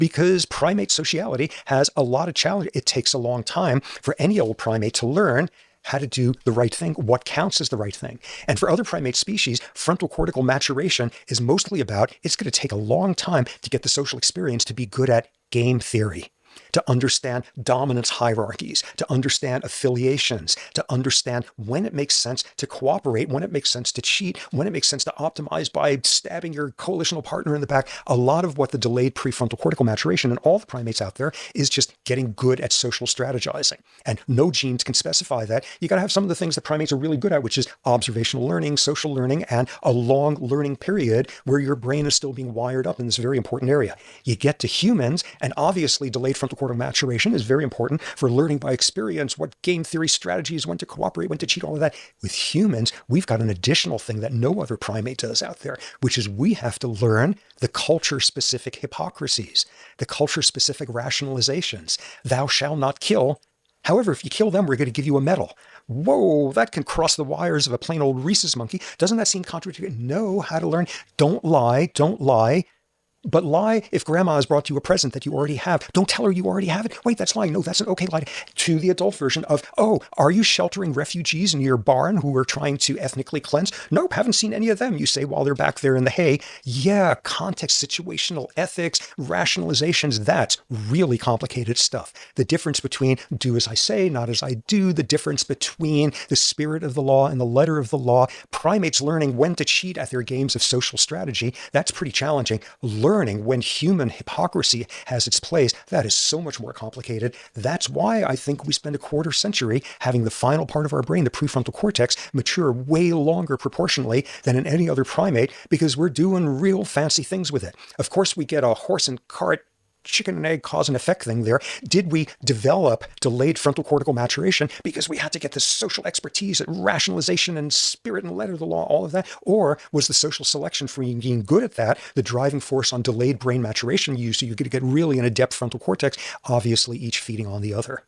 because primate sociality has a lot of challenges. It takes a long time for any old primate to learn how to do the right thing, what counts as the right thing. And for other primate species, frontal cortical maturation is mostly about, it's going to take a long time to get the social experience to be good at game theory, to understand dominance hierarchies, to understand affiliations, to understand when it makes sense to cooperate, when it makes sense to cheat, when it makes sense to optimize by stabbing your coalitional partner in the back. A lot of what the delayed prefrontal cortical maturation in all the primates out there is just getting good at social strategizing. And no genes can specify that. You got to have some of the things that primates are really good at, which is observational learning, social learning, and a long learning period where your brain is still being wired up in this very important area. You get to humans, and obviously delayed frontal cortical maturation is very important for learning by experience what game theory strategies, when to cooperate, when to cheat, all of that. With humans, we've got an additional thing that no other primate does out there, which is we have to learn the culture-specific hypocrisies, the culture-specific rationalizations. Thou shalt not kill. However, if you kill them, we're going to give you a medal. Whoa, that can cross the wires of a plain old rhesus monkey. Doesn't that seem contradictory? Know how to learn. Don't lie. Don't lie. But lie if grandma has brought you a present that you already have. Don't tell her you already have it. Wait, that's lying. No, that's an okay lie. To the adult version of, oh, are you sheltering refugees in your barn who are trying to ethnically cleanse? Nope, haven't seen any of them, you say while they're back there in the hay. Yeah, context, situational ethics, rationalizations, that's really complicated stuff. The difference between do as I say, not as I do, the difference between the spirit of the law and the letter of the law, primates learning when to cheat at their games of social strategy, that's pretty challenging. Learning when human hypocrisy has its place, that is so much more complicated. That's why I think we spend a quarter century having the final part of our brain, the prefrontal cortex, mature way longer proportionally than in any other primate, because we're doing real fancy things with it. Of course, we get a horse and cart, chicken and egg cause and effect thing there. Did we develop delayed frontal cortical maturation because we had to get the social expertise at rationalization and spirit and letter of the law, all of that? Or was the social selection for being good at that the driving force on delayed brain maturation so you get really an adept frontal cortex, obviously each feeding on the other?